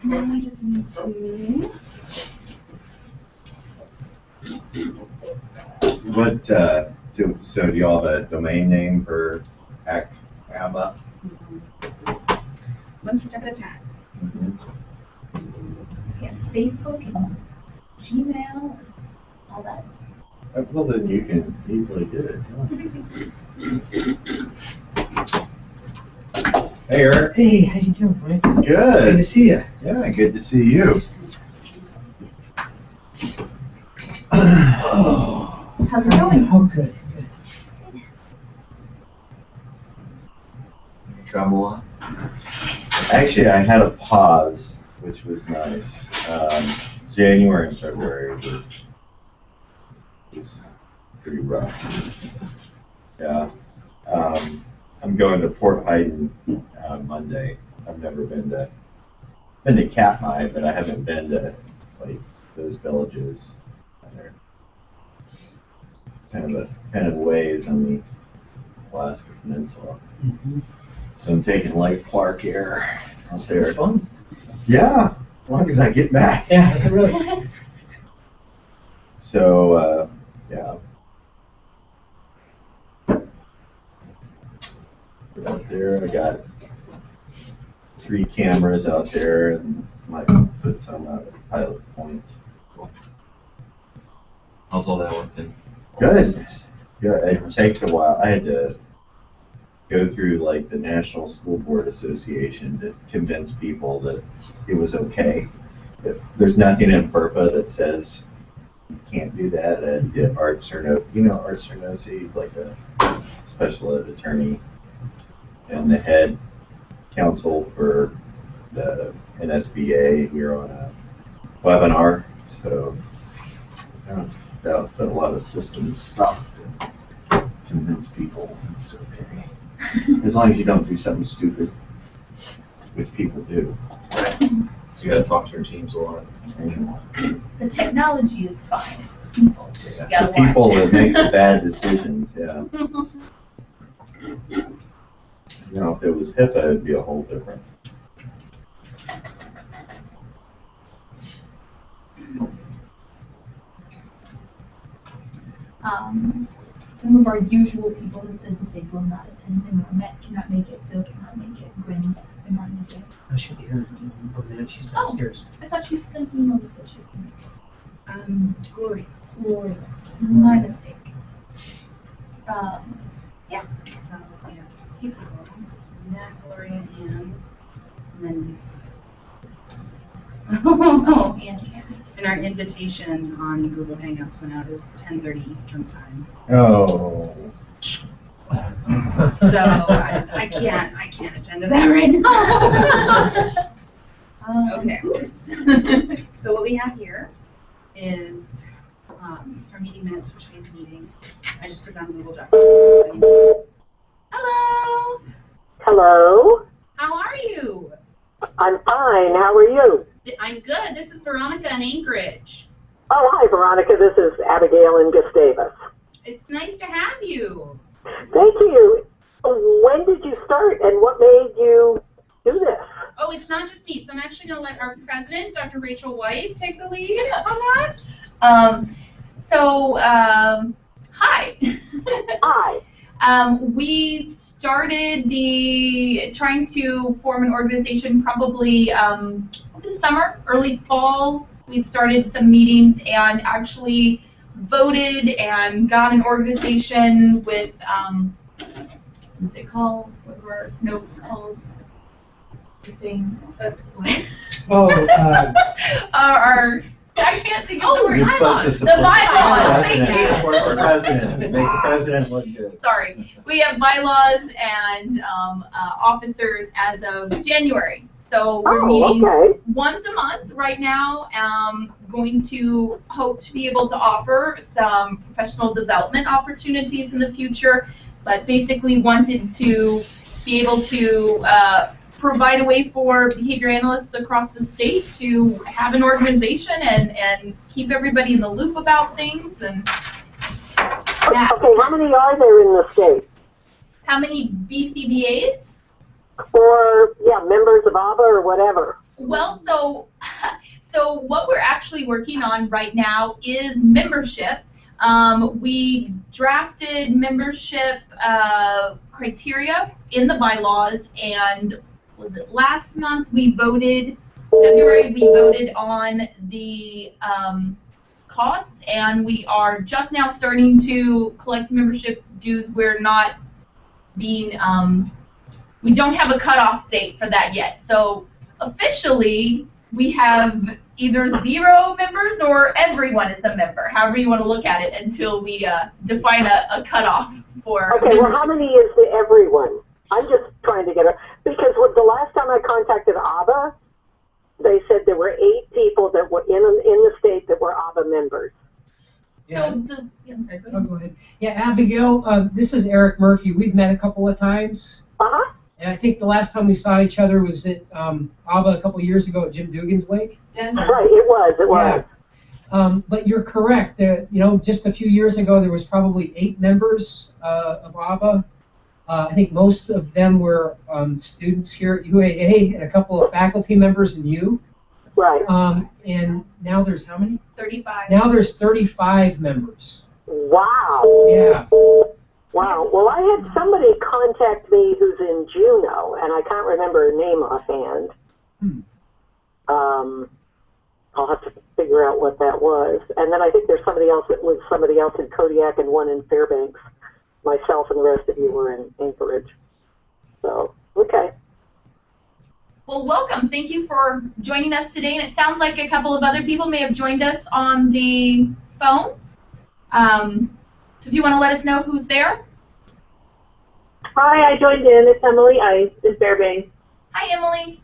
Now I just need to. What, so do y'all have a domain name for AKABA? One step at a time. Yeah, Facebook and Gmail, all that. Well, then you can easily do it. Hey, Eric. Hey, how you doing, Frank? Good Good. to see you. Yeah, good to see you. Oh, How's it going? oh, good, good. Travel a lot? Actually, I had a pause, which was nice. January and February were was pretty rough. Yeah. I'm going to Port Huyton Monday. I've never been to Katmai, but I haven't been to like those villages. They're kind of ways on the Alaska Peninsula. Mm-hmm. So I'm taking Lake Clark Air out there. It's fun. Yeah, as long as I get back. Yeah, really. So, yeah. Out there, I got 3 cameras out there and might put some out at Pilot Point. Cool. How's all that working? Good. Yeah, it takes a while. I had to go through like the National School Board Association to convince people that it was okay. There's nothing in FERPA that says you can't do that. And Art Cerno, Art Cernosi, he's like a special ed attorney and the head counsel for the NSBA here on a webinar. So that a lot of system stuff to convince people it's okay. As long as you don't do something stupid, which people do. Right. You gotta talk to your teams a lot. The technology is fine, it's the people that you gotta The people watch. that make the bad decisions, yeah. If it was HIPAA, it'd be a whole different. Some of our usual people have said that they will not attend. Matt cannot make it, Phil cannot make it, Gwen cannot make it. I should be here in a minute. She's downstairs. I thought you sent an email that said she could make it. Gloria. My mistake. Yeah. So, yeah, people, Nat, Gloria, and then, oh, Angie. and our invitation on Google Hangouts went out is 10:30 Eastern time. Oh. So I can't attend to that right now. Okay. So what we have here is our meeting minutes for today's meeting. I just put it on Google Docs. Hello. Hello, How are you? I'm fine. How are you? I'm good. This is Veronica in Anchorage. Oh, hi, Veronica. This is Abigail in Gustavus. It's nice to have you. Thank you. When did you start, and what made you do this? Oh, it's not just me. So I'm actually going to let our president, Dr. Rachel White, take the lead on that. Hi. Hi. We started trying to form an organization probably over the summer, early fall. We'd started some meetings and actually voted and got an organization with, what's it called? What were our notes called? Thing. What? Oh, I can't think of the word. You're supposed to The support bylaws. the Thank president. you. Support the president. Make the president look good. Sorry. We have bylaws and officers as of January. So we're meeting okay. once a month right now. Going to hope to be able to offer some professional development opportunities in the future, but basically wanted to be able to provide a way for behavior analysts across the state to have an organization and keep everybody in the loop about things. And that. Okay, how many are there in the state? How many BCBAs? or, yeah, members of ABBA or whatever? Well, so what we're actually working on right now is membership. We drafted membership criteria in the bylaws, and was it last month February we voted on the costs, and we are just now starting to collect membership dues. We're not being, we don't have a cutoff date for that yet. So officially, we have either 0 members or everyone is a member, however you want to look at it, until we define a cutoff for Okay, membership. well, how many is the everyone? I'm just trying to get a, because the last time I contacted ABBA, they said there were 8 people that were in the state that were ABBA members. Yeah. So I'm sorry, go Oh, ahead. go ahead. Yeah, Abigail, this is Eric Murphy. We've met a couple of times. Uh-huh. And I think the last time we saw each other was at ABBA a couple of years ago at Jim Dugan's wake. Right, it was. Yeah. But you're correct. There, just a few years ago, there was probably 8 members of ABBA. I think most of them were students here at UAA and a couple of faculty members in U. Right. And now there's how many? 35. Now there's 35 members. Wow. Yeah. Wow. Well, I had somebody contact me who's in Juneau, and I can't remember her name offhand. I'll have to figure out what that was. And then I think there's somebody else in Kodiak and one in Fairbanks. Myself and the rest of you were in Anchorage. So, okay. Well, welcome. Thank you for joining us today. And it sounds like a couple of other people may have joined us on the phone. So if you want to let us know who's there. Hi, I joined in. It's Emily. I in Fairbanks. Hi, Emily.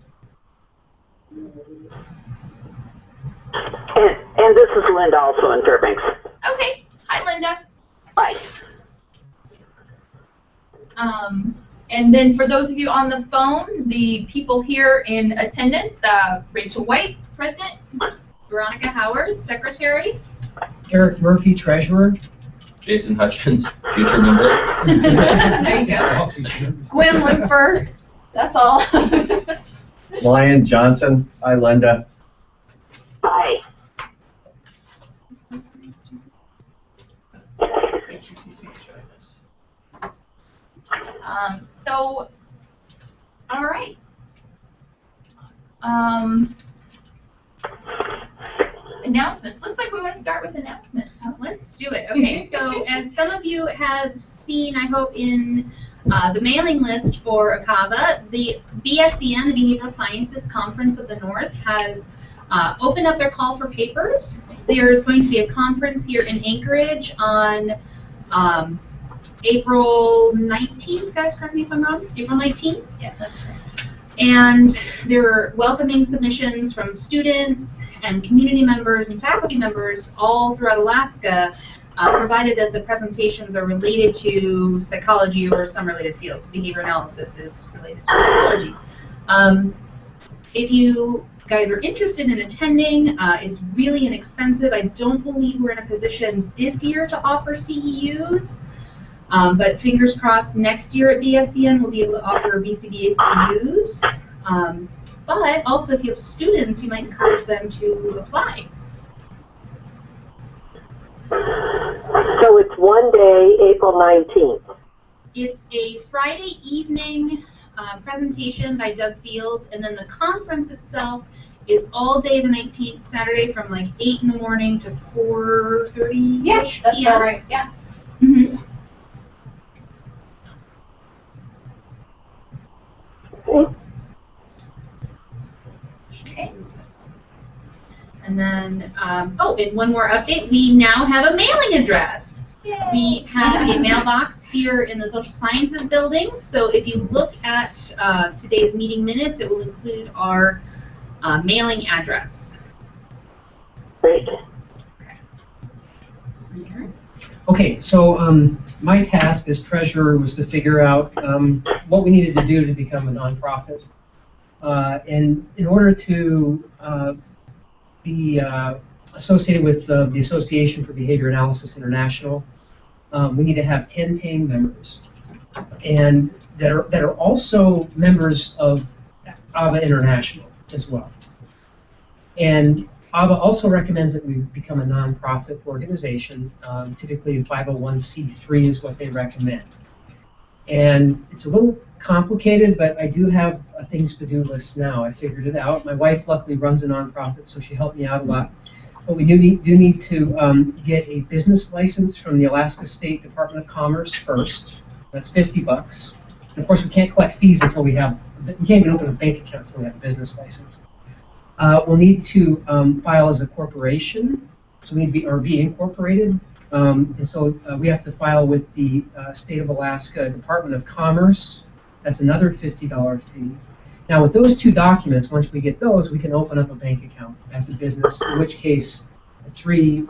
And this is Linda, also in Fairbanks. Okay. Hi, Linda. Hi. And then for those of you on the phone, the people here in attendance, Rachel White, President, Veronica Howard, Secretary. Eric Murphy, treasurer. Jason Hutchins, future member. there you go. Gwen Limper, that's all. Lion Johnson. Hi, Linda. Hi. So, all right. Announcements. Looks like we want to start with announcements. Let's do it. Okay, so as some of you have seen, I hope, in the mailing list for AKABA, the BSCN, the Behavioral Sciences Conference of the North, has opened up their call for papers. There's going to be a conference here in Anchorage on April 19th, guys, correct me if I'm wrong, April 19th? Yeah, that's right. And they're welcoming submissions from students and community members and faculty members all throughout Alaska, provided that the presentations are related to psychology or some related fields. Behavior analysis is related to psychology. If you guys are interested in attending, it's really inexpensive. I don't believe we're in a position this year to offer CEUs. But fingers crossed, next year at BSCN we'll be able to offer BCBA CEUs. But also, if you have students, you might encourage them to apply. So it's one day, April 19th. It's a Friday evening presentation by Doug Fields, and then the conference itself is all day the 19th, Saturday from like 8 in the morning to 4:30. Yeah, that's all right. Yeah. Mm-hmm. Okay. And then, oh, and one more update. We now have a mailing address. Yay. We have a mailbox here in the Social Sciences building. So if you look at today's meeting minutes, it will include our mailing address. Great. Okay, so my task as treasurer was to figure out what we needed to do to become a nonprofit. And in order to be associated with the Association for Behavior Analysis International, we need to have 10 paying members. and that are also members of AKABA International as well. And AKABA also recommends that we become a nonprofit organization. Typically, 501c3 is what they recommend. And it's a little complicated, but I do have a things to do list now. I figured it out. My wife luckily runs a nonprofit, so she helped me out a lot. But we do need to get a business license from the Alaska State Department of Commerce first. That's $50. And of course, we can't collect fees until we can't even open a bank account until we have a business license. We'll need to file as a corporation, so we need to be incorporated. And so we have to file with the State of Alaska Department of Commerce. That's another $50 fee. Now with those two documents, once we get those, we can open up a bank account as a business, in which case the three,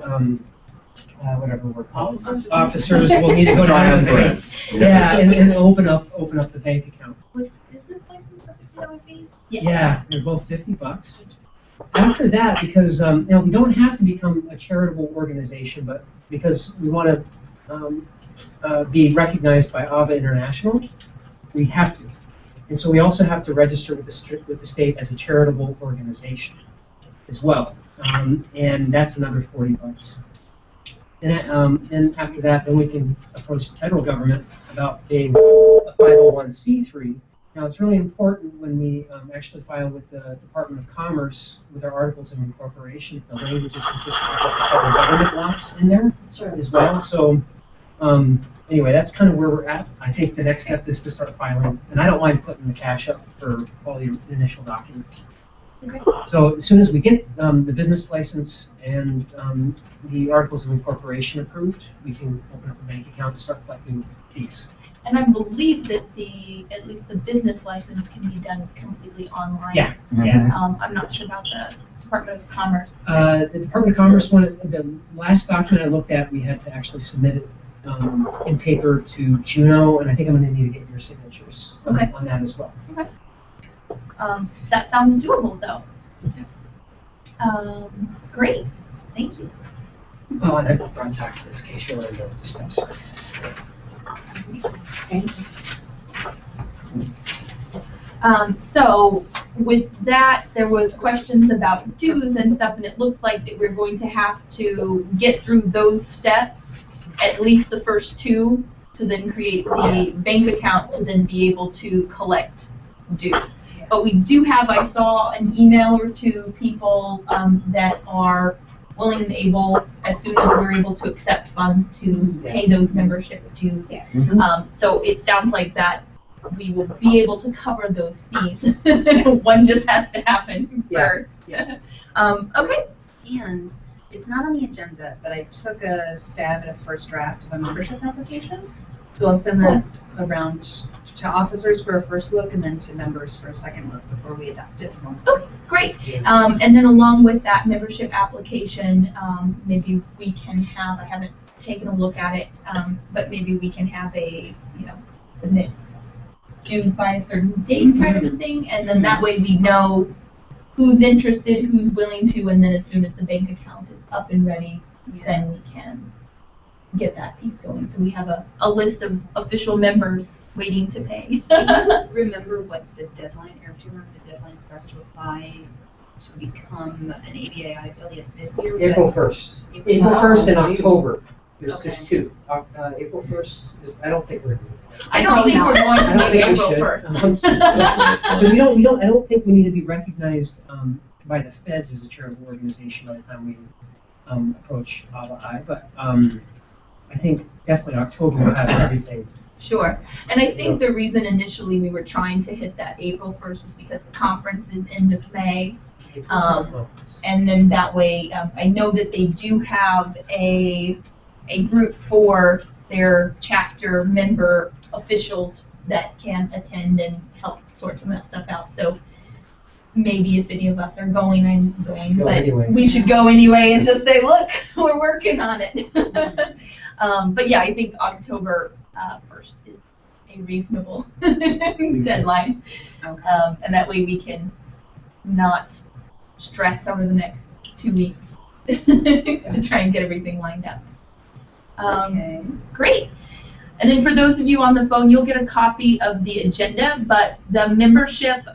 whatever we're called, officers will need to go down to the bank. Yeah, and open up the bank account. Was the business license a $50 fee? Yeah, they're both $50. After that, because we don't have to become a charitable organization, but because we want to be recognized by AKABA International, we have to. And so we also have to register with the state as a charitable organization as well. And that's another $40. And after that, then we can approach the federal government about being a 501c3. Now, it's really important when we actually file with the Department of Commerce with our articles of incorporation, the language is consistent with what the federal government wants in there as well. So anyway, that's kind of where we're at. I think the next step is to start filing, and I don't mind putting the cash up for all the initial documents. Okay. So as soon as we get the business license and the articles of incorporation approved, we can open up a bank account and start collecting fees. And I believe that at least the business license can be done completely online. Yeah, yeah. I'm not sure about the Department of Commerce. The Department of Commerce, the last document I looked at, we had to actually submit it in paper to Juno, and I think I'm going to need to get your signatures on that as well. Okay. That sounds doable, though. Great. Thank you. Oh, and I brought documents in case you want to know what the steps are. So with that, there was questions about dues and stuff, and it looks like that we're going to have to get through those steps, at least the first two, to then create the bank account to then be able to collect dues. But we do have, I saw an email or two people that are willing and able, as soon as we're able to accept funds, to pay those membership dues. So it sounds like that we will be able to cover those fees. One just has to happen first. Okay. And it's not on the agenda, but I took a stab at a first draft of a membership application. So I'll send that around to officers for a first look and then to members for a second look before we adopt it. Okay, great. And then along with that membership application, maybe we can have, I haven't taken a look at it, but maybe we can have a, submit dues by a certain date kind of a thing, and then that way we know who's interested, who's willing to, and then as soon as the bank account is up and ready, then we can get that piece going. So we have a list of official members waiting to pay. Remember what the deadline, or do you remember the deadline for us to apply to become an ABAI affiliate this year? April 1st. April 1st and October. There's two. April 1st is, I don't think we're going to. I don't think we're going to make April 1st. I don't think we need to be recognized by the feds as a charitable organization by the time we approach ABAI, but I think definitely October will have everything. Sure. And I think the reason initially we were trying to hit that April 1st was because the conference is end of May. And then that way, I know that they do have a group for their chapter member officials that can attend and help sort some of that stuff out. So maybe if any of us are going, I'm going, but anyway. We should go anyway and just say, look, we're working on it. But yeah, I think October 1st is a reasonable deadline. Okay. And that way we can not stress over the next 2 weeks to try and get everything lined up. Okay. Great. And then for those of you on the phone, you'll get a copy of the agenda, but the memberships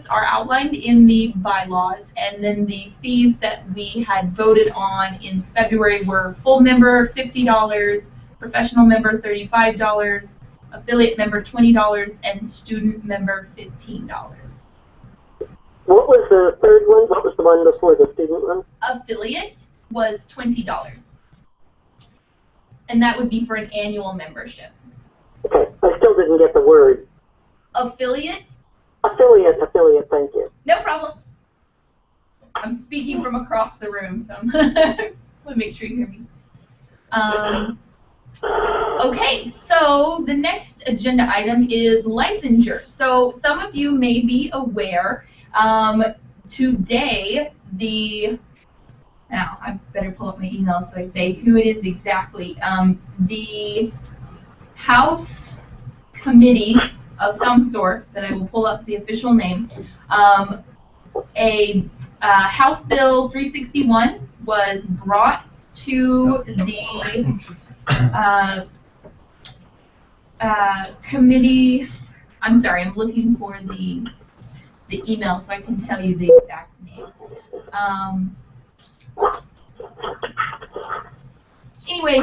are outlined in the bylaws, and then the fees that we had voted on in February were full member $50, professional member $35, affiliate member $20, and student member $15. What was the third one? What was the one before the student one? Affiliate was $20. And that would be for an annual membership. Okay, I still didn't get the word. Affiliate? Affiliate, thank you. No problem. I'm speaking from across the room, so let me make sure you hear me. Okay, so the next agenda item is licensure. So some of you may be aware, today now, I better pull up my email so I say who it is exactly. The House Committee of some sort, that I will pull up the official name, House Bill 361 was brought to the committee. I'm sorry, I'm looking for the email so I can tell you the exact name. Anyway,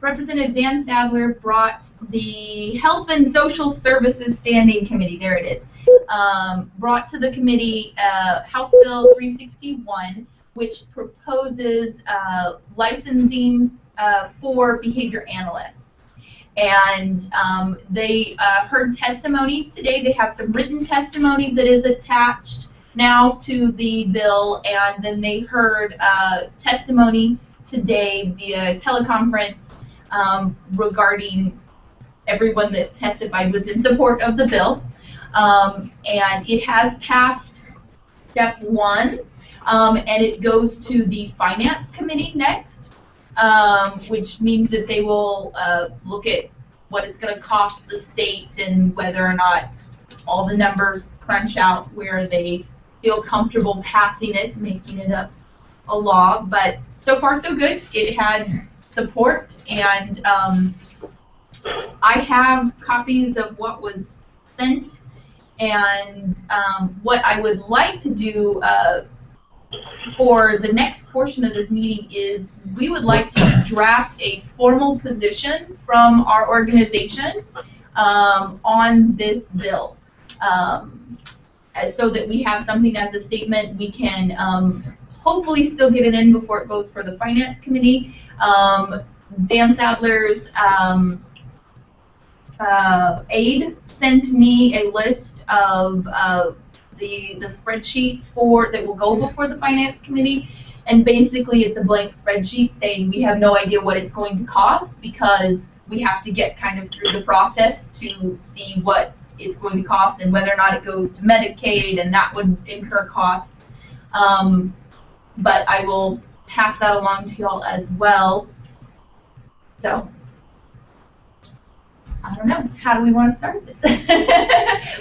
Representative Dan Sadler brought the Health and Social Services Standing Committee, there it is, brought to the committee House Bill 361, which proposes licensing for behavior analysts. And they heard testimony today. They have some written testimony that is attached now to the bill, and then they heard testimony today via teleconference regarding everyone that testified was in support of the bill. And it has passed step 1, and it goes to the Finance Committee next, which means that they will look at what it's going to cost the state and whether or not all the numbers crunch out where they feel comfortable passing it, making it a law. But so far so good. It had support, and I have copies of what was sent, and what I would like to do for the next portion of this meeting is we would like to draft a formal position from our organization on this bill. So that we have something as a statement. We can hopefully still get it in before it goes for the Finance Committee. Dan Sadler's aide sent me a list of the spreadsheet that will go before the Finance Committee, and basically it's a blank spreadsheet saying we have no idea what it's going to cost because we have to get kind of through the process to see what it's going to cost and whether or not it goes to Medicaid, and that would incur costs. But I will pass that along to y'all as well. So I don't know. How do we want to start this?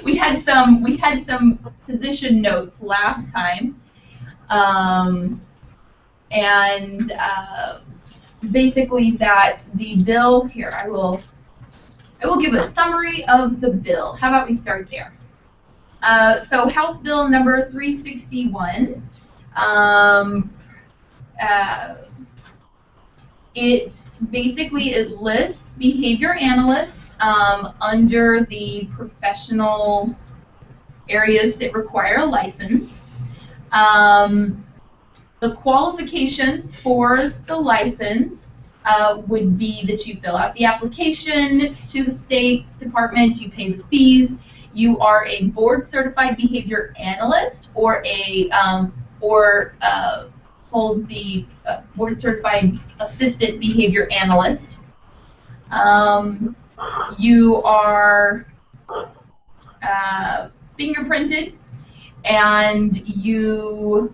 we had some position notes last time, and basically that the bill here. I will give a summary of the bill. How about we start there? So House Bill number 361. It lists behavior analysts under the professional areas that require a license. The qualifications for the license would be that you fill out the application to the State Department, you pay the fees, you are a board-certified behavior analyst or hold the board-certified assistant behavior analyst. You are fingerprinted, and you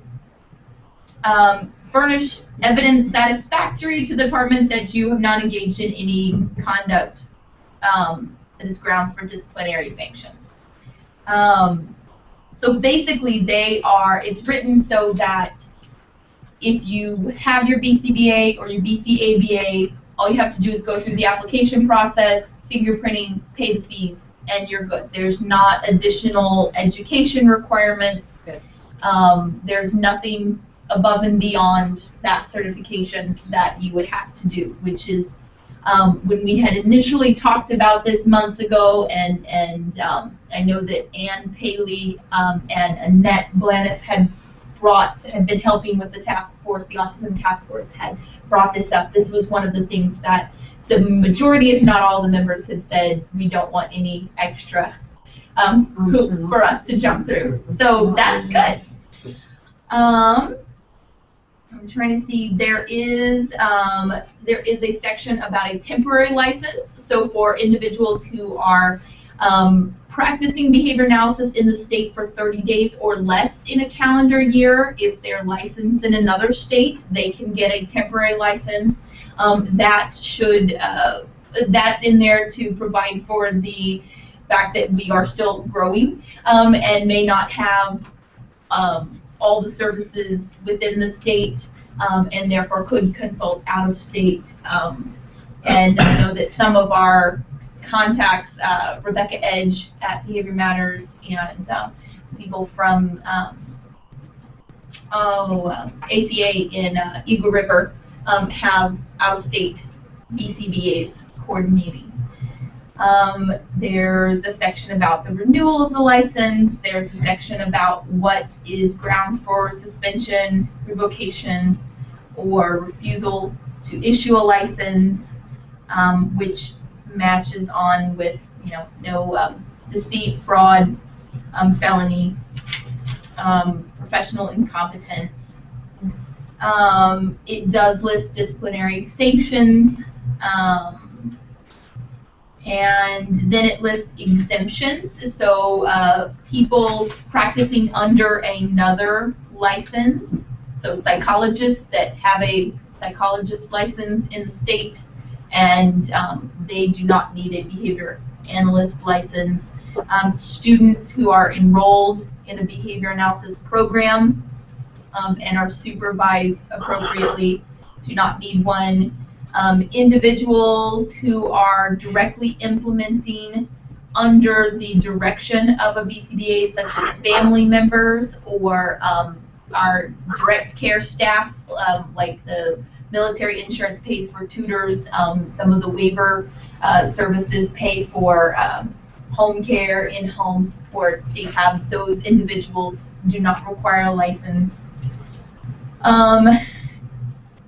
furnish evidence satisfactory to the department that you have not engaged in any conduct that is grounds for disciplinary sanctions. So basically it's written so that if you have your BCBA or your BCABA all you have to do is go through the application process, fingerprinting, pay the fees, and you're good. There's not additional education requirements. There's nothing above and beyond that certification that you would have to do, which is when we had initially talked about this months ago, and I know that Ann Paley and Annette Blanis had been helping with the task force, the autism task force had brought this up. This was one of the things that the majority, if not all the members, had said we don't want any extra hoops for us to jump through. So that's good. I'm trying to see, there is a section about a temporary license. So for individuals who are practicing behavior analysis in the state for 30 days or less in a calendar year, if they're licensed in another state, they can get a temporary license. That's in there to provide for the fact that we are still growing and may not have all the services within the state, and therefore could consult out of state. And I know that some of our contacts, Rebecca Edge at Behavior Matters, and people from ACA in Eagle River have out-of-state BCBAs coordinating. There's a section about the renewal of the license. There's a section about what is grounds for suspension, revocation, or refusal to issue a license, which matches on with, no deceit, fraud, felony, professional incompetence. It does list disciplinary sanctions, and then it lists exemptions. So people practicing under another license, so psychologists that have a psychologist license in the state, and they do not need a behavior analyst license. Students who are enrolled in a behavior analysis program and are supervised appropriately do not need one. Individuals who are directly implementing under the direction of a BCBA, such as family members or our direct care staff, like the military insurance pays for tutors, some of the waiver services pay for home care, in-home supports. They have those individuals do not require a license.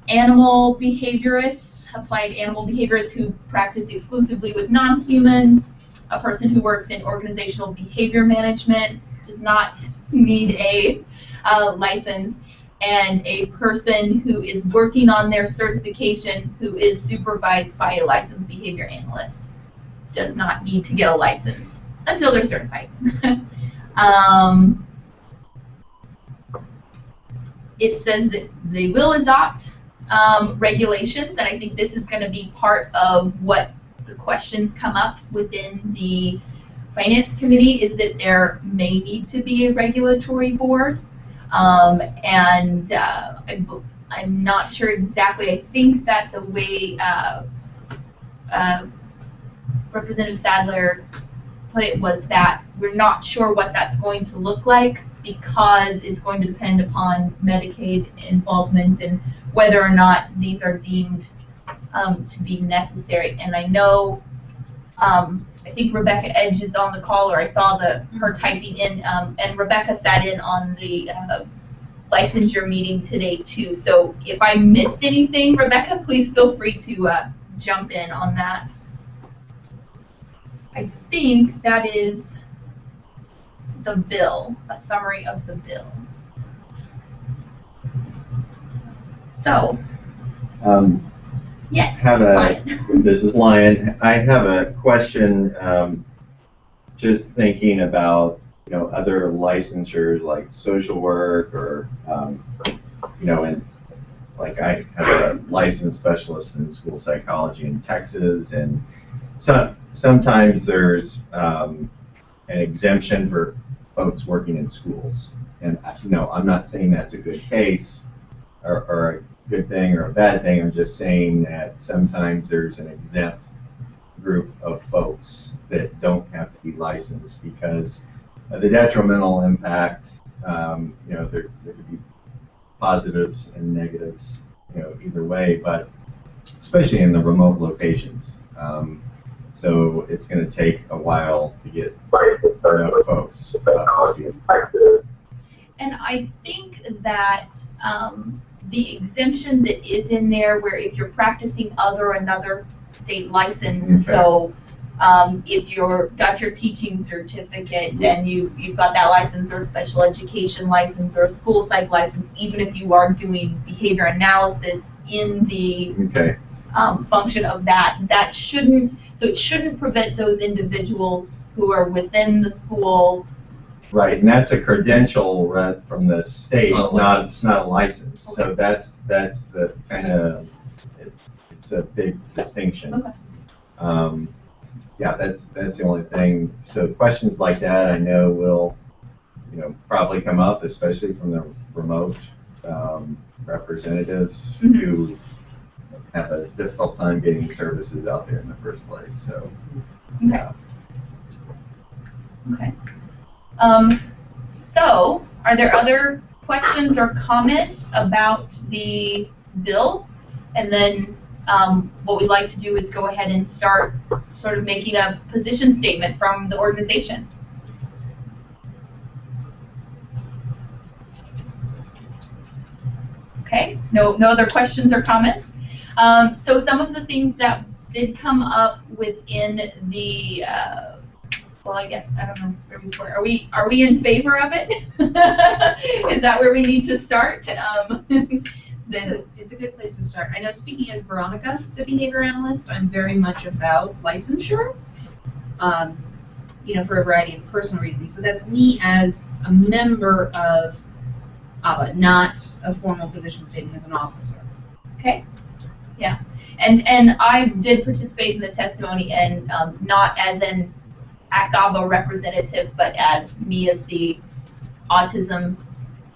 Animal behaviorists, applied animal behaviorists who practice exclusively with non-humans. A person who works in organizational behavior management does not need a license. And a person who is working on their certification who is supervised by a licensed behavior analyst does not need to get a license until they're certified. It says that they will adopt regulations, and I think this is going to be part of what the questions come up within the Finance Committee, is that there may need to be a regulatory board. I'm not sure exactly. I think that the way Representative Sadler put it was that we're not sure what that's going to look like, because it's going to depend upon Medicaid involvement and whether or not these are deemed to be necessary. And I know, I think Rebecca Edge is on the call, or I saw her typing in, and Rebecca sat in on the licensure meeting today too. So if I missed anything, Rebecca, please feel free to jump in on that. I think that is the bill, a summary of the bill. So, yes, this is Lyon. I have a question, just thinking about, other licensures like social work, or, and like I have a licensed specialist in school psychology in Texas, and sometimes there's an exemption for folks working in schools. And, I'm not saying that's a good case, or good thing or a bad thing. I'm just saying that sometimes there's an exempt group of folks that don't have to be licensed because of the detrimental impact. You know, there could be positives and negatives, you know, either way, but especially in the remote locations. So it's going to take a while to get enough folks up to speed. And I think that the exemption that is in there, where if you're practicing another state license, Okay. so if you're got your teaching certificate and you've got that license, or a special education license, or a school psych license, even if you are doing behavior analysis in the Okay. function of that, that shouldn't, so it shouldn't prevent those individuals who are within the school. Right, and that's a credential from the state, it's not a license. Okay. So that's the kind of, it's a big distinction. Okay. Yeah, that's the only thing. So questions like that I know will, you know, probably come up, especially from the remote representatives Mhm. who have a difficult time getting services out there in the first place. So. Okay. Okay. So, are there other questions or comments about the bill? And then what we'd like to do is go ahead and start sort of making a position statement from the organization. Okay, no other questions or comments? So some of the things that did come up within the well, I guess, I don't know where we score. Are we in favor of it? Is that where we need to start? It's a good place to start. I know, speaking as Veronica, the behavior analyst, I'm very much about licensure, you know, for a variety of personal reasons. But that's me as a member of AKABA, not a formal position statement as an officer. Okay. Yeah. And I did participate in the testimony, and not as an AKABA representative, but as me as the autism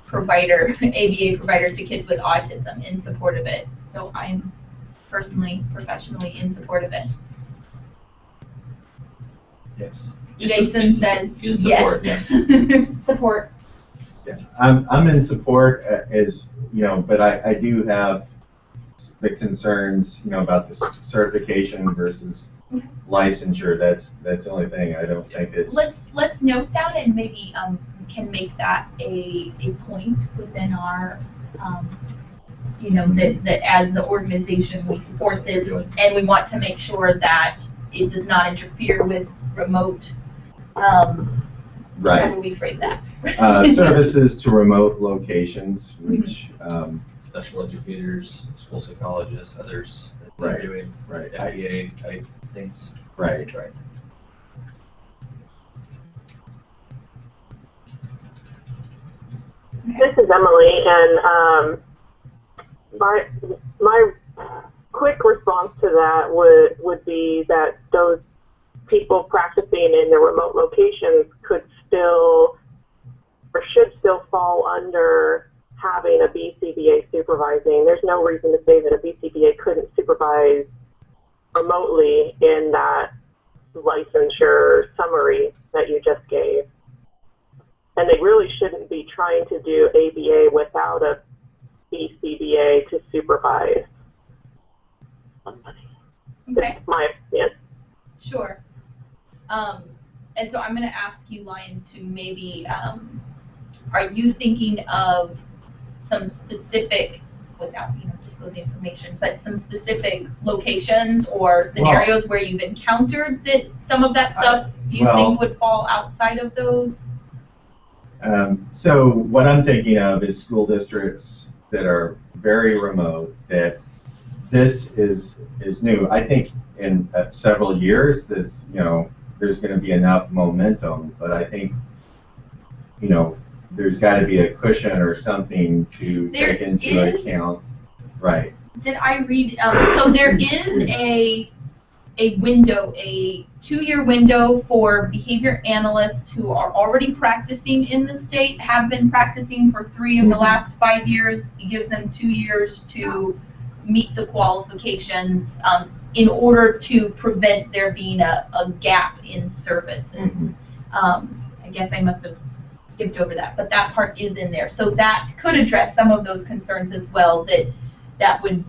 provider, ABA provider to kids with autism, in support of it. So I'm personally, professionally in support of it. Yes. Jason says in support, yes. yes. Support. Yeah, I'm in support, as you know, but I do have the concerns, you know, about the certification versus licensure. That's the only thing. I don't think it's. Let's note that, and maybe can make that a point within our you know, that as the organization we support this, and we want to make sure that it does not interfere with remote. Right. How do we phrase that? Services to remote locations, which Special educators, school psychologists, others that Right, are doing right. FBA type things. Right. This is Emily, and my quick response to that would be that those people practicing in the remote locations could still, or should still, fall under having a BCBA supervising. There's no reason to say that a BCBA couldn't supervise remotely in that licensure summary that you just gave. And they really shouldn't be trying to do ABA without a BCBA to supervise somebody. Okay. It's my opinion. Sure. And so I'm going to ask you, Lion, to maybe, are you thinking of some specific, without, you know, disclosing information, but some specific locations or scenarios where you've encountered that some of that stuff you think would fall outside of those? So what I'm thinking of is school districts that are very remote, that this is new. I think in several years, this, you know, there's going to be enough momentum, but I think, you know, there's got to be a cushion or something to take into account. Right. Did I read, so there is a window, a 2-year window for behavior analysts who are already practicing in the state, have been practicing for 3 of the last 5 years. It gives them 2 years to meet the qualifications in order to prevent there being a gap in services. I guess I must have skipped over that, but that part is in there. So that could address some of those concerns as well, that would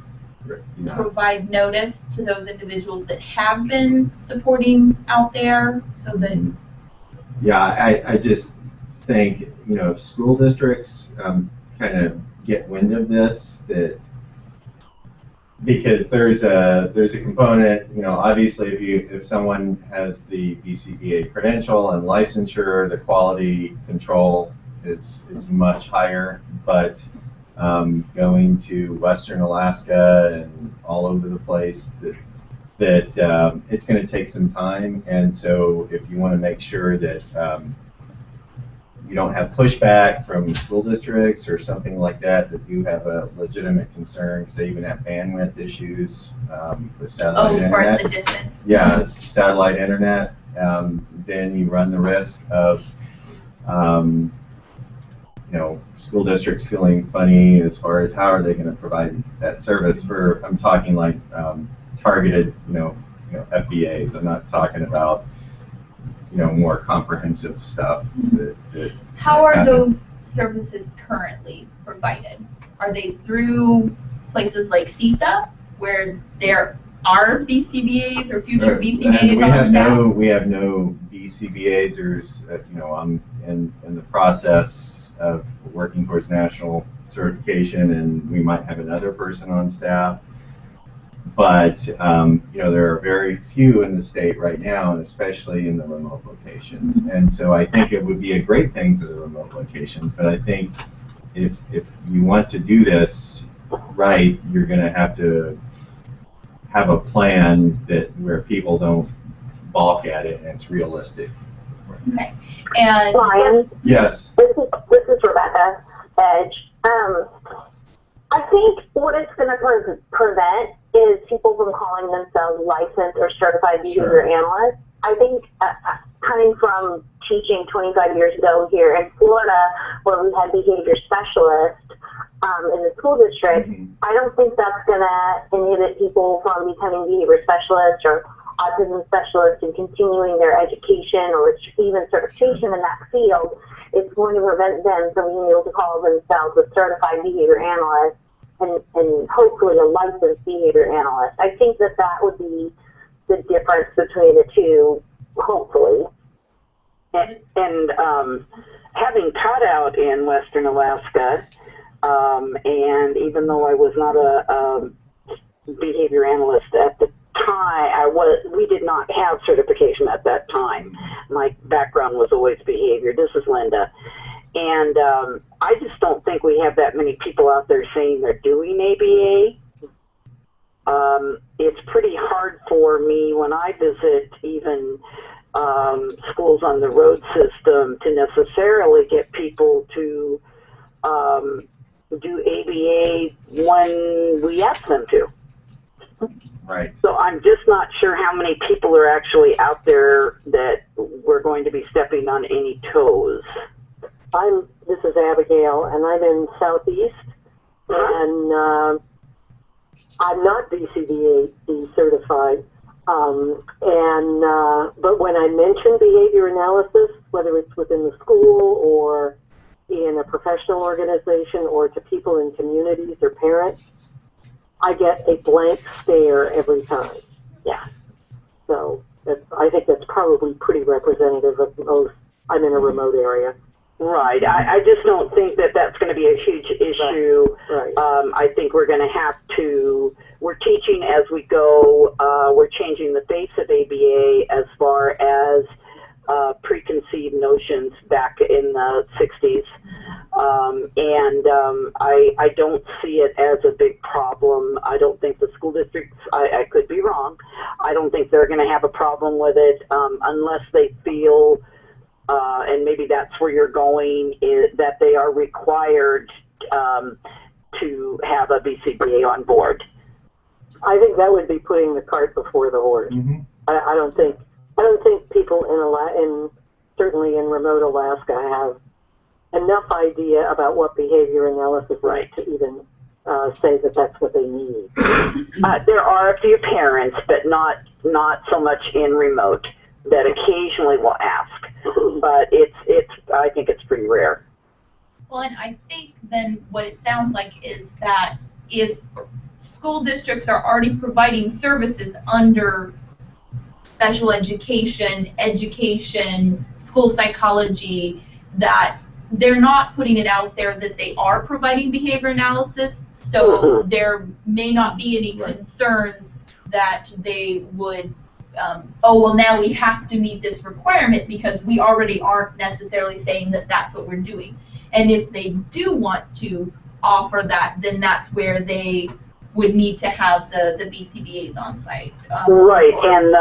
provide notice to those individuals that have been supporting out there, so that. Yeah, I just think, if school districts kind of get wind of this, that because there's a component, obviously if someone has the BCBA credential and licensure, the quality control is much higher, but going to Western Alaska and all over the place, that it's going to take some time, and so if you want to make sure that you don't have pushback from school districts or something like that, that you have a legitimate concern, because they even have bandwidth issues with satellite internet. As far as the distance. Yeah, satellite internet, then you run the risk of school districts feeling funny as far as how are they going to provide that service for, I'm talking like targeted, FBAs. I'm not talking about, more comprehensive stuff. How are those services currently provided? Are they through places like CISA, where there are BCBAs or future BCBAs on staff? We have no BCBAs. There's, I'm in the process of working towards national certification, and we might have another person on staff. But, there are very few in the state right now, and especially in the remote locations. And so I think it would be a great thing for the remote locations, but I think if you want to do this right, you're going to have a plan where people don't balk at it and it's realistic. Okay. And Ryan? Yes. This is Rebecca Edge. I think what it's going to prevent is people from calling themselves licensed or certified behavior analysts. I think coming from teaching 25 years ago here in Florida, where we had behavior specialists in the school district, I don't think that's going to inhibit people from becoming behavior specialists or autism specialists and continuing their education or even certification in that field. It's going to prevent them from being able to call themselves a certified behavior analyst and hopefully a licensed behavior analyst. I think that would be the difference between the two, hopefully. And having taught out in Western Alaska, and even though I was not a behavior analyst at the time, we did not have certification at that time. My background was always behavior. This is Linda. And I just don't think we have that many people out there saying they're doing ABA. It's pretty hard for me when I visit even schools on the road system to necessarily get people to do ABA when we ask them to. Right. So I'm just not sure how many people are actually out there that we're going to be stepping on any toes. This is Abigail, and I'm in Southeast, and I'm not BCBA certified. But when I mention behavior analysis, whether it's within the school or in a professional organization or to people in communities or parents, I get a blank stare every time. Yeah. So I think that's probably pretty representative of most. I'm in a remote area. Right. I just don't think that that's going to be a huge issue. Right. I think we're going to have to, we're teaching as we go. We're changing the face of ABA as far as preconceived notions back in the 60s. I don't see it as a big problem. I don't think the school districts, I could be wrong, I don't think they're going to have a problem with it unless they feel, and maybe that's where you're going, is that they are required to have a BCBA on board. I think that would be putting the cart before the horse. Mm-hmm. I don't think people in certainly in remote Alaska have enough idea about what behavior analysis is to even say that that's what they need. There are a few parents, but not so much in remote, that occasionally will ask, but I think it's pretty rare. Well, and I think then what it sounds like is that if school districts are already providing services under special education, school psychology, that they're not putting it out there that they are providing behavior analysis, so there may not be any concerns that they would, oh, well, now we have to meet this requirement because we already aren't necessarily saying that that's what we're doing. And if they do want to offer that, then that's where they would need to have the BCBAs on site. Right, and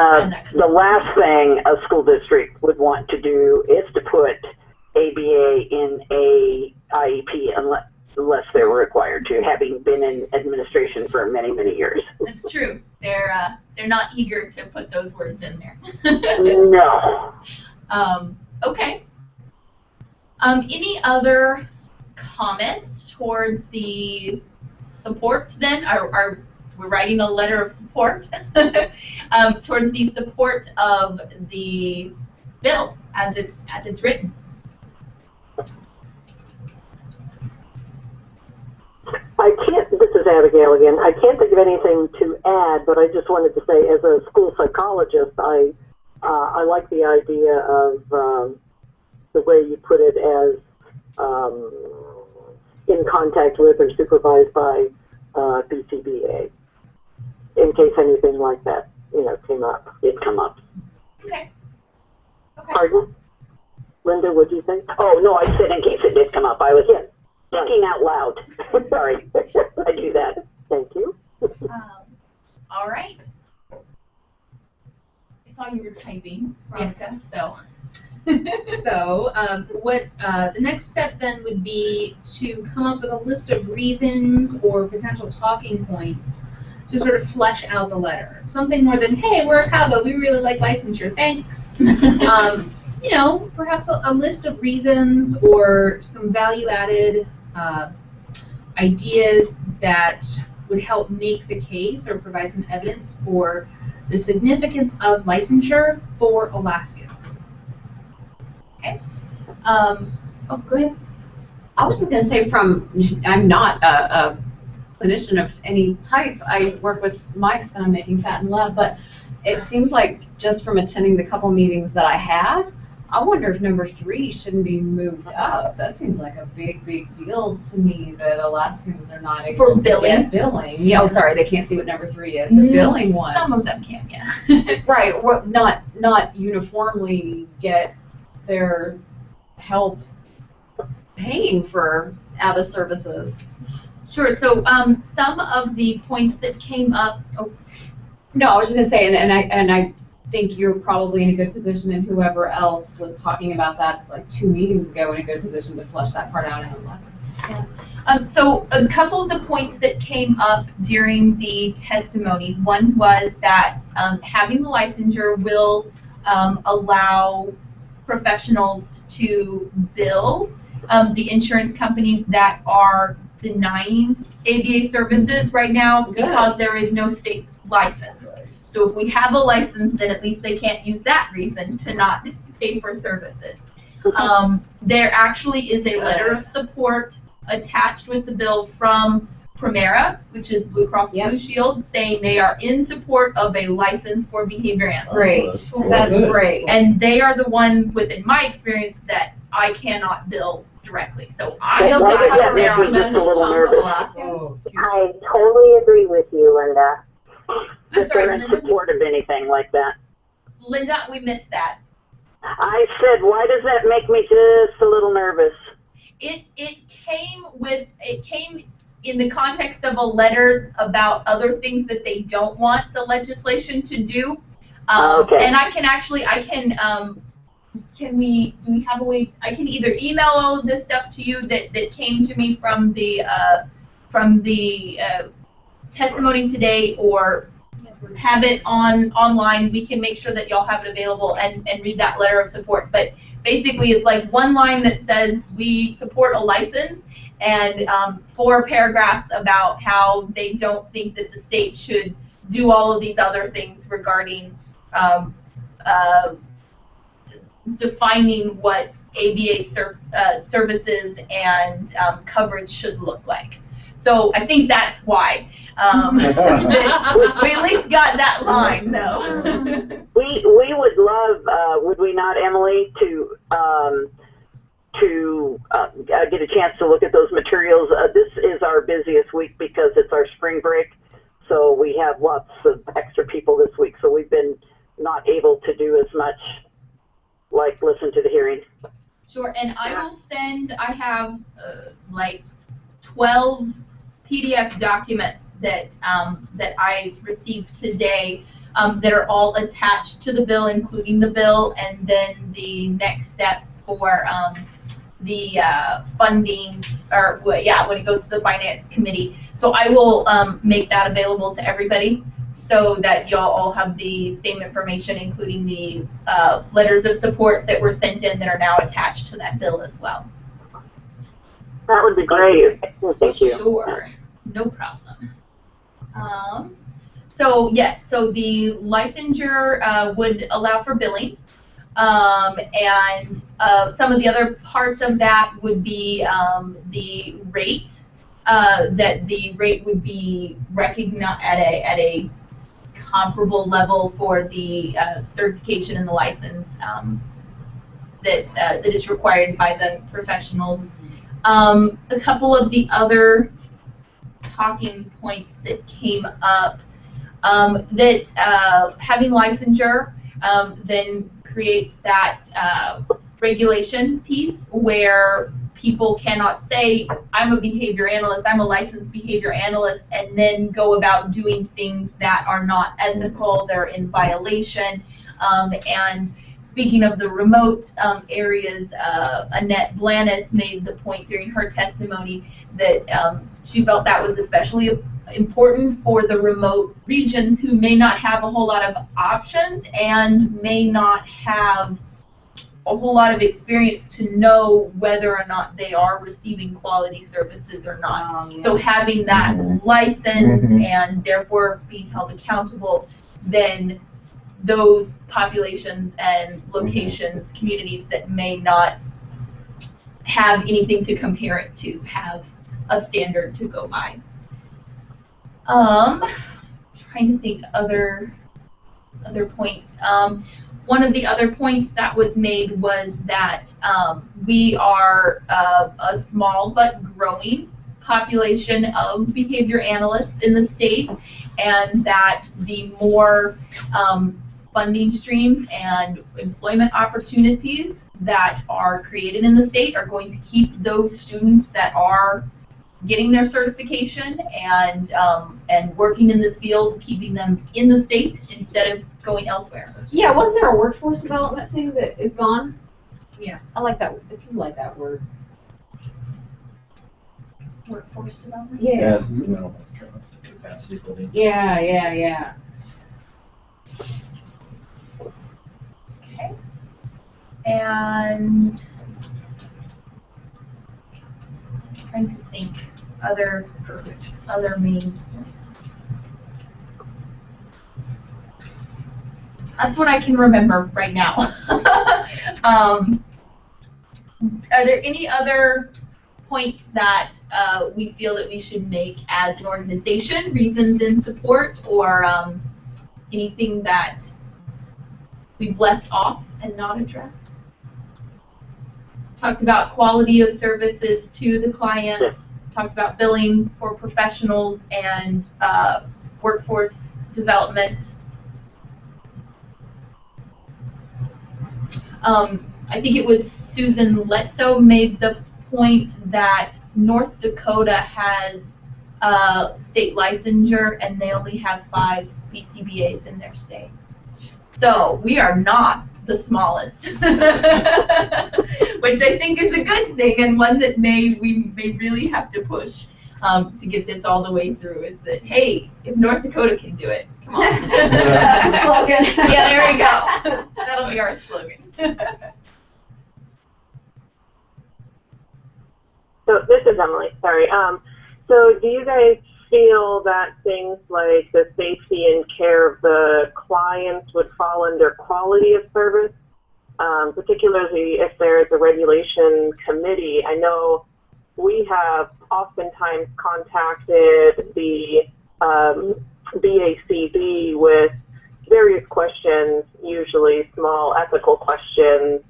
the last thing a school district would want to do is to put ABA in a IEP unless they were required to, having been in administration for many, many years. That's true. They're not eager to put those words in there. No. Okay. Any other comments towards the support then? Are we're writing a letter of support towards the support of the bill as it's written? This is Abigail again. I can't think of anything to add, but I just wanted to say, as a school psychologist, I like the idea of the way you put it as in contact with or supervised by BCBA, in case anything like that, came up. It'd come up. Okay. Pardon? Linda, what do you think? Oh, no, I said in case it did come up. I was thinking out loud. Sorry. I do that. Thank you. All right. I saw you were typing, Veronica, so. So what the next step then would be to come up with a list of reasons or potential talking points to sort of flesh out the letter. Something more than, hey, we're AKABA, we really like licensure, thanks. Perhaps a list of reasons or some value-added ideas that would help make the case or provide some evidence for the significance of licensure for Alaskans. Okay. Oh, go ahead. I was just going to say I'm not a clinician of any type. I work with mics and I'm making fat in lab, but it seems like just from attending the couple meetings that I have, I wonder if number 3 shouldn't be moved up. That seems like a big, big deal to me that Alaskans are not able for to billing. Get billing. Yeah, oh, sorry, they can't see what number 3 is. The billing one. Some of them can, yeah. Right, not uniformly get their help paying for ABA services. Sure. So some of the points that came up. Oh. No, I was just going to say, and I think you're probably in a good position, and whoever else was talking about that like 2 meetings ago in a good position to flesh that part out in the letter. Yeah. So a couple of the points that came up during the testimony, one was that having the licensure will allow professionals to bill the insurance companies that are denying ABA services right now because there is no state license. So if we have a license, then at least they can't use that reason to not pay for services. There actually is a letter of support attached with the bill from Primera, which is Blue Cross Blue Shield, saying they are in support of a license for behavior analysts. Great. That's great. And they are the one, within my experience, that I cannot bill directly. So I Why does that make me just a little nervous? I totally agree with you, Linda. I'm sorry, They're in support of anything like that. Linda, we missed that. I said, why does that make me just a little nervous? It came in the context of a letter about other things that they don't want the legislation to do. Okay. And do we have a way, I can either email all of this stuff to you that came to me from the testimony today or have it online, we can make sure that y'all have it available and read that letter of support. But basically, it's like one line that says we support a license, and 4 paragraphs about how they don't think that the state should do all of these other things regarding defining what ABA services and coverage should look like. So I think that's why. We at least got that line, though. We would love, would we not, Emily, to get a chance to look at those materials. This is our busiest week because it's our spring break, so we have lots of extra people this week. So we've been not able to do as much, like listen to the hearing. Sure, and I will send. I have like 12 PDF documents that that I received today that are all attached to the bill, including the bill, and then the next step for the funding, or yeah, when it goes to the finance committee. So I will make that available to everybody so that y'all all have the same information, including the letters of support that were sent in that are now attached to that bill as well. That would be great. Thank you. Sure, no problem. So yes, so the licensure would allow for billing, and some of the other parts of that would be the rate. That the rate would be recognized at a comparable level for the certification and the license that is required by the professionals. A couple of the other talking points that came up, that having licensure then creates that regulation piece where people cannot say, I'm a behavior analyst, I'm a licensed behavior analyst, and then go about doing things that are not ethical, they're in violation. And speaking of the remote areas, Annette Blanis made the point during her testimony that she felt that was especially important for the remote regions who may not have a whole lot of options and may not have a whole lot of experience to know whether or not they are receiving quality services or not. So having that license and therefore being held accountable, then those populations and locations, communities that may not have anything to compare it to have a standard to go by. Trying to think other points. One of the other points that was made was that we are a small but growing population of behavior analysts in the state, and that the more funding streams and employment opportunities that are created in the state are going to keep those students that are getting their certification and working in this field, keeping them in the state instead of going elsewhere. Yeah, wasn't there a workforce development thing that is gone? Yeah. I like that. If you like that word. Workforce development? Yeah. Yes. Capacity building. Yeah. Okay. And trying to think other main points. That's what I can remember right now. Are there any other points that we feel that we should make as an organization, reasons in support, or anything that we've left off and not addressed? Talked about quality of services to the clients, talked about billing for professionals and workforce development. I think it was Susan Letso made the point that North Dakota has state licensure and they only have 5 BCBAs in their state. So we are not the smallest, which I think is a good thing and one that we may really have to push to get this all the way through is that, hey, if North Dakota can do it, come on. That's the slogan. Yeah, there we go. That'll be our slogan. So this is Emily, sorry. So do you guys feel that things like the safety and care of the clients would fall under quality of service, particularly if there's a regulation committee? I know we have oftentimes contacted the BACB with various questions, usually small ethical questions,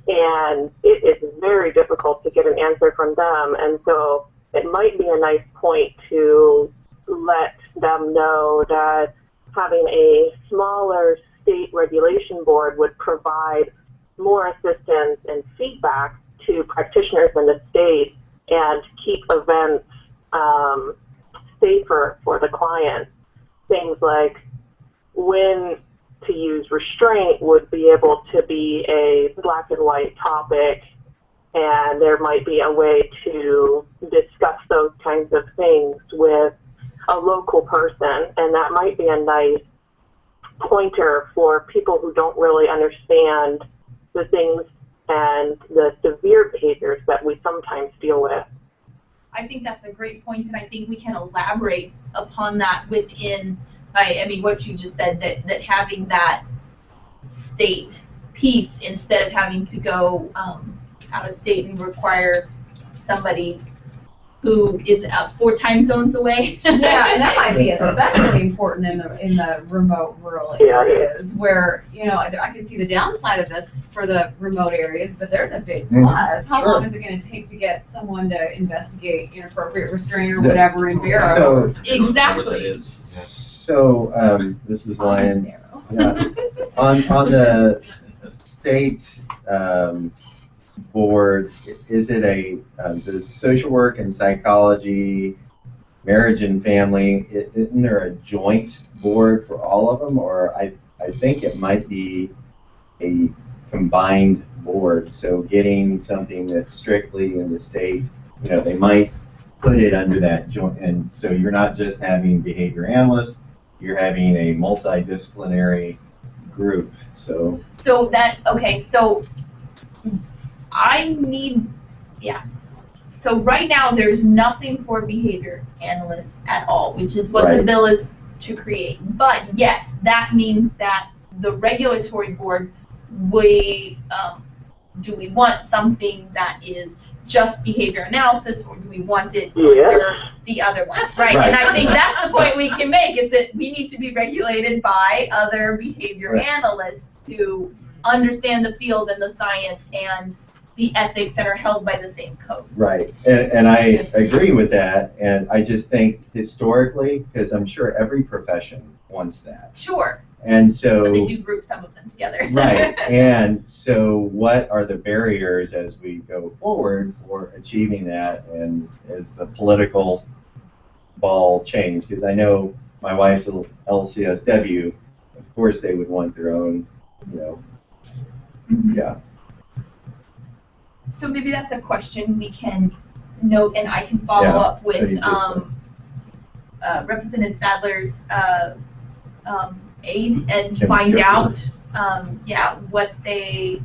and it is very difficult to get an answer from them. And so it might be a nice point to let them know that having a smaller state regulation board would provide more assistance and feedback to practitioners in the state and keep events safer for the client. Things like when to use restraint would be able to be a black and white topic, and there might be a way to discuss those kinds of things with a local person, and that might be a nice pointer for people who don't really understand the things and the severe behaviors that we sometimes deal with. I think that's a great point, and I think we can elaborate upon that within, I mean, what you just said, that having that state piece instead of having to go out of state and require somebody who is 4 time zones away. Yeah, and that might be especially important in the remote rural areas where, you know, I can see the downside of this for the remote areas, but there's a big plus. How long is it going to take to get someone to investigate inappropriate restraint or whatever in Barrow? So, Exactly. so this is Lion. Yeah. On the state board, is it the social work and psychology, marriage and family, isn't there a joint board for all of them? Or I think it might be a combined board. So getting something that's strictly in the state, you know, they might put it under that joint. And so you're not just having behavior analysts, you're having a multidisciplinary group. So so right now there's nothing for behavior analysts at all, which is what the bill is to create. But yes, that means that the regulatory board, do we want something that is just behavior analysis, or do we want it under the other ones, right? And I think that's the point we can make, is that we need to be regulated by other behavior analysts who understand the field and the science and the ethics and are held by the same code. Right, and I agree with that, and I just think historically, because I'm sure every profession wants that. Sure. And so, but they do group some of them together. Right, and so what are the barriers as we go forward for achieving that, and as the political ball change? Because I know my wife's a LCSW, of course they would want their own, you know, yeah. So maybe that's a question we can note, and I can follow up with Representative Sadler's aid and find out, what they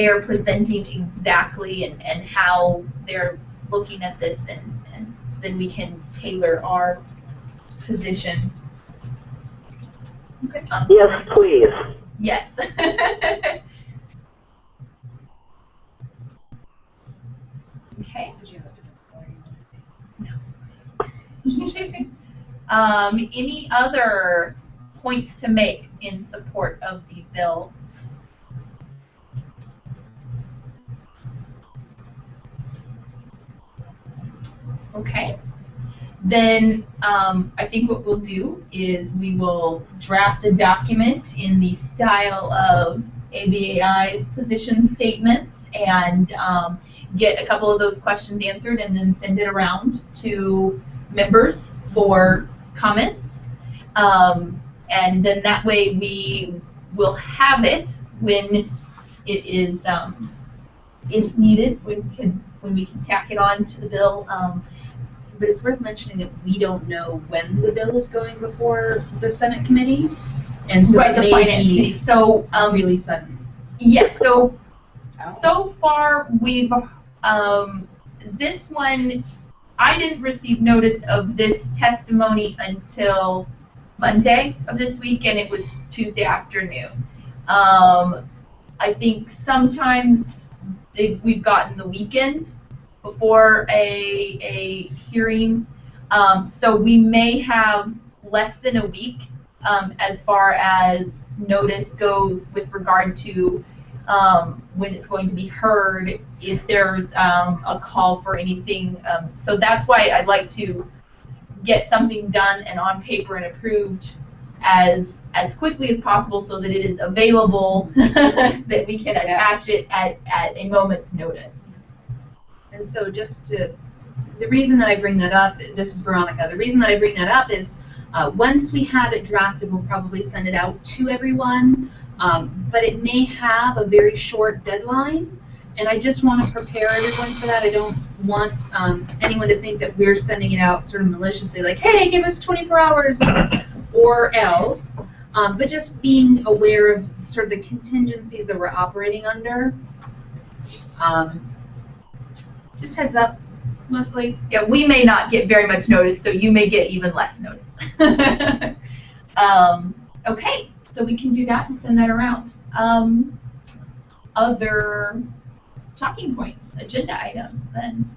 are presenting exactly and how they're looking at this, and then we can tailor our position. Okay. Yes, please. Yes. Okay. Any other points to make in support of the bill? Okay. Then I think what we'll do is we will draft a document in the style of ABAI's position statements and get a couple of those questions answered, and then send it around to members for comments. And then that way we will have it when it is, if needed, when we can tack it on to the bill. but it's worth mentioning that we don't know when the bill is going before the Senate committee. And so Right, it the may finance be committee. So, really sudden. yes, so far we've, this one, I didn't receive notice of this testimony until Monday of this week, and it was Tuesday afternoon. I think sometimes we've gotten the weekend before a hearing, so we may have less than a week as far as notice goes with regard to when it's going to be heard, if there's a call for anything. So that's why I'd like to get something done and on paper and approved as quickly as possible so that it is available, that we can attach it at a moment's notice. And so the reason that I bring that up, this is Veronica, the reason that I bring that up is once we have it drafted, we'll probably send it out to everyone, but it may have a very short deadline, and I just want to prepare everyone for that. I don't want anyone to think that we're sending it out sort of maliciously, like, hey, give us 24 hours or else, but just being aware of sort of the contingencies that we're operating under. Just heads up, mostly. Yeah, we may not get very much notice, so you may get even less notice. Okay, so we can do that and send that around. Other talking points, agenda items then.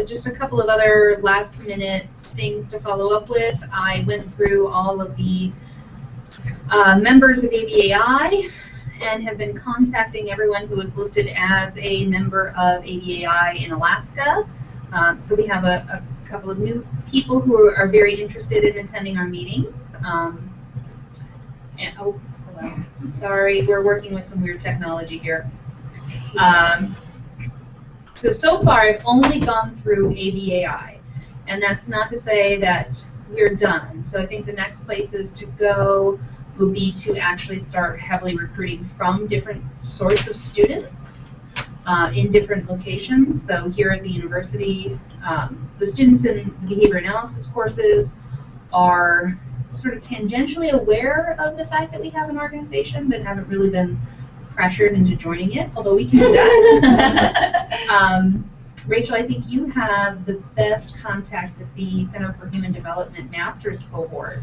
Just a couple of other last minute things to follow up with. I went through all of the members of ABAI and have been contacting everyone who is listed as a member of ABAI in Alaska. So we have a couple of new people who are very interested in attending our meetings. And, oh, hello. Sorry, we're working with some weird technology here. So far, I've only gone through ABAI, and that's not to say that we're done. So I think the next places to go will be to actually start heavily recruiting from different sorts of students in different locations. So here at the university, the students in behavior analysis courses are sort of tangentially aware of the fact that we have an organization, but haven't really been pressured into joining it, although we can do that. Rachel, I think you have the best contact with the Center for Human Development Master's cohort.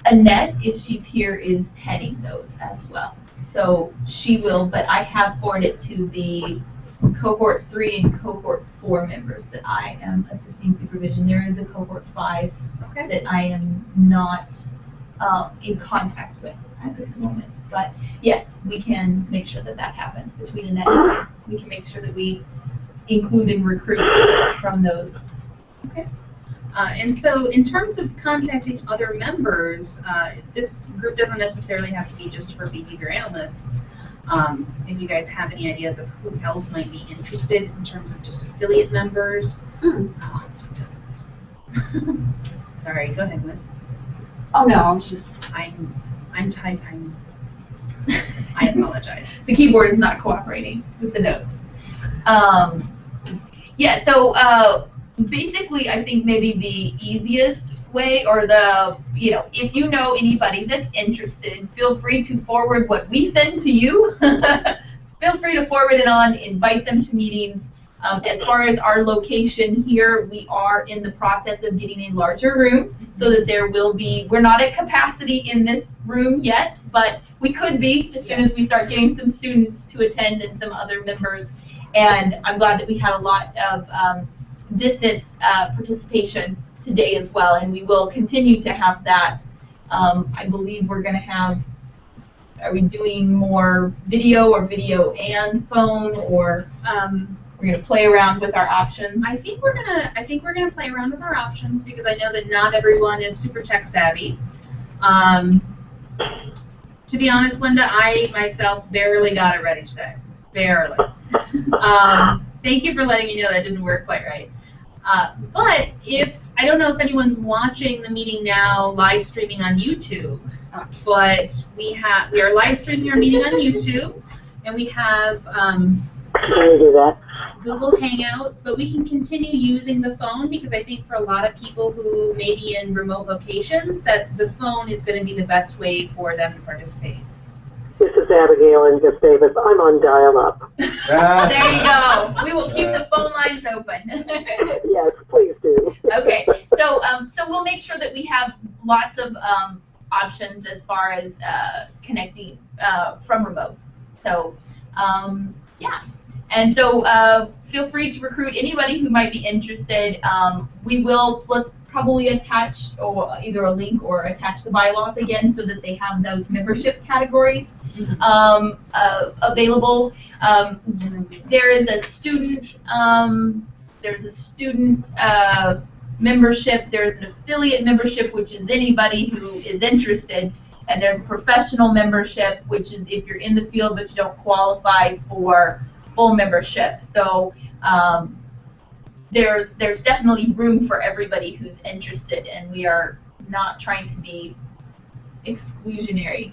Annette, if she's here, is heading those as well. So she will, but I have forwarded to the cohort 3 and cohort 4 members that I am assisting supervision. There is a cohort 5 that I am not in contact with at this moment. But yes, we can make sure that that happens between Annette and I. We can make sure that we include and recruit from those. Okay. And so in terms of contacting other members, this group doesn't necessarily have to be just for behavior analysts. If you guys have any ideas of who else might be interested in terms of just affiliate members. Oh, sorry, go ahead, Lynn. Oh no, I was just I'm typing. I apologize. The keyboard is not cooperating with the notes. Yeah, so basically I think maybe the easiest way, or the, if you know anybody that's interested, feel free to forward what we send to you. Feel free to forward it on, invite them to meetings. As far as our location here, we are in the process of getting a larger room so that there will be, we're not at capacity in this room yet, but we could be as soon as we start getting some students to attend and some other members. And I'm glad that we had a lot of distance participation today as well, and we will continue to have that. I believe we're going to have, are we doing more video or video and phone, or we're going to play around with our options? I think we're gonna play around with our options, because I know that not everyone is super tech savvy. To be honest, Linda, I myself barely got it ready today. Barely. Thank you for letting me know that didn't work quite right. But I don't know if anyone's watching the meeting now live streaming on YouTube, but we are live streaming our meeting on YouTube, and we have Can you do that? Google Hangouts, but we can continue using the phone because I think for a lot of people who may be in remote locations, that the phone is going to be the best way for them to participate. This is Abigail in Gustavus. I'm on dial-up. There you go. We will keep the phone lines open. Yes, please do. Okay, so we'll make sure that we have lots of options as far as connecting from remote. So yeah, and so feel free to recruit anybody who might be interested. Let's probably attach either a link or attach the bylaws again so that they have those membership categories available. There is a student membership. There's an affiliate membership, which is anybody who is interested, and there's a professional membership, which is if you're in the field but you don't qualify for full membership. So there's definitely room for everybody who's interested, and we are not trying to be exclusionary.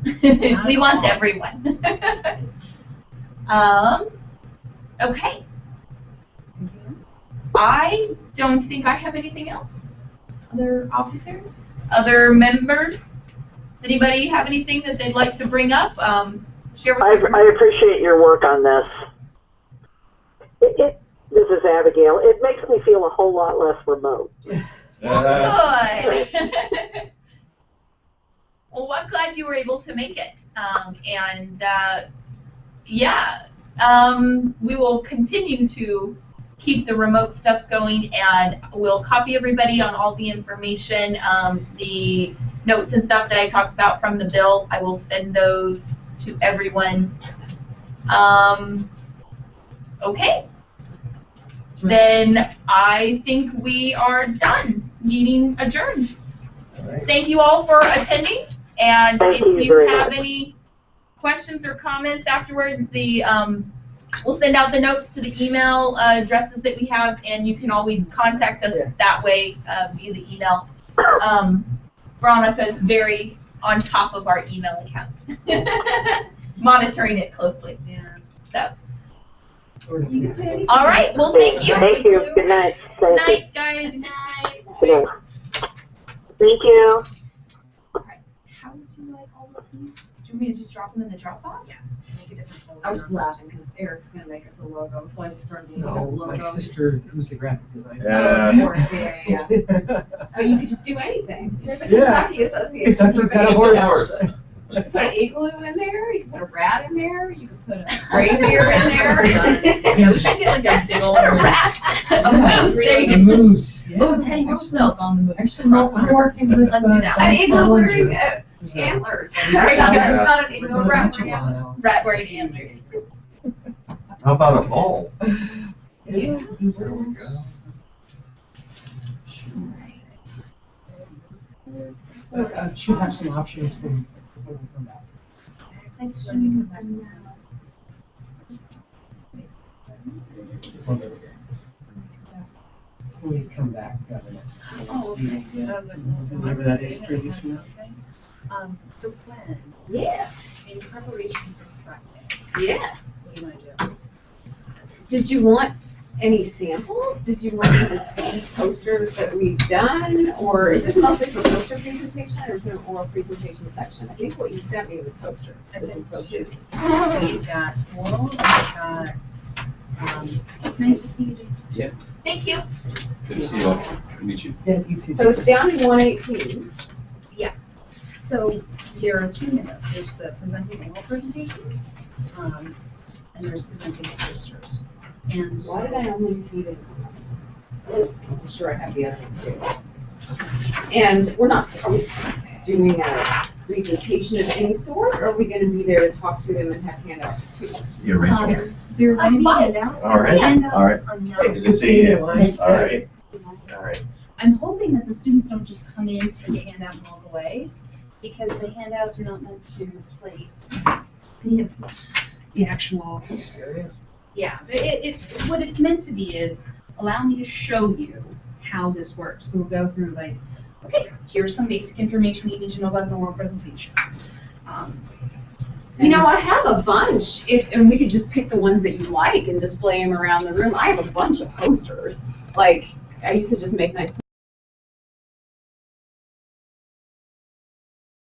We want everyone. Okay. I don't think I have anything else. Other officers? Other members? Does anybody have anything that they'd like to bring up? Share with I appreciate your work on this. This is Abigail. It makes me feel a whole lot less remote. Good. Well, I'm glad you were able to make it. Yeah, we will continue to keep the remote stuff going, and we'll copy everybody on all the information, the notes and stuff that I talked about from the bill. I will send those to everyone. Okay. Then I think we are done. Meeting adjourned. Right. Thank you all for attending, and Thank you if you very have much. any questions or comments afterwards, we'll send out the notes to the email addresses that we have, and you can always contact us that way via the email. Veronica is very on top of our email account, monitoring it closely. Yeah. So. All right. Well, thank you. Thank you. Good night. Good Thank you. night, guys. Good night. Good night. Thank you. All right. How would you like all of these? Do you want me to just drop them in the Dropbox? Yes. Make a different folder. I was just laughing because Eric's gonna make us a logo, so I just started looking at No, logo. my sister, who's the graphic designer. Yeah. Of course, yeah. But you could just do anything. There's a Yeah. Kentucky Association. Kentucky's got a horse. horse. You could put an igloo in there, you could put a rat in there, you could put a reindeer in there. Yeah, we should get like a big old Put a rat. A moose. There you The go. moose. Oh, Teddy Roosevelt's on the moose. Actually, no, I'm working with. Let's do that. An igloo wearing There's a- antlers. There you go. It's not an igloo, a rat wearing antlers. Rat wearing antlers. How about a ball? Yeah. There we go. Should have some options when we come back. When we come back, the next meeting, yeah. Whenever that is, 3 weeks from now. The plan, Yes, in preparation for Friday, yes. what do you want to do? Did you want any samples? Did you want me to see posters that we've done? Or is this mostly for poster presentation or is there an oral presentation section? I think what you sent me was poster. I sent poster. So you've got oral, you've got, It's nice to see you, Jason. Thank you. Good to see you all. Good to meet you. Yeah, you too. So it's down in 118. yes. So there are two minutes. There's the presenting oral presentations, and there's presenting posters. And Why did I only see the? I'm sure I have the other one too. And we're not, are we doing a presentation of any sort? Or are we gonna be there to talk to them and have handouts too? You Rachel? there are going to be fine. handouts. All right, Handouts all right. are not- Hey, good to see you. All right. All right. I'm hoping that the students don't just come in, take a handout, and walk away, because the handouts are not meant to replace the actual. Yeah, what it's meant to be is allow me to show you how this works. So we'll go through like, okay, here's some basic information you need to know about an oral presentation. You know, I have a bunch, and we could just pick the ones that you like and display them around the room. I have a bunch of posters. Like, I used to just make nice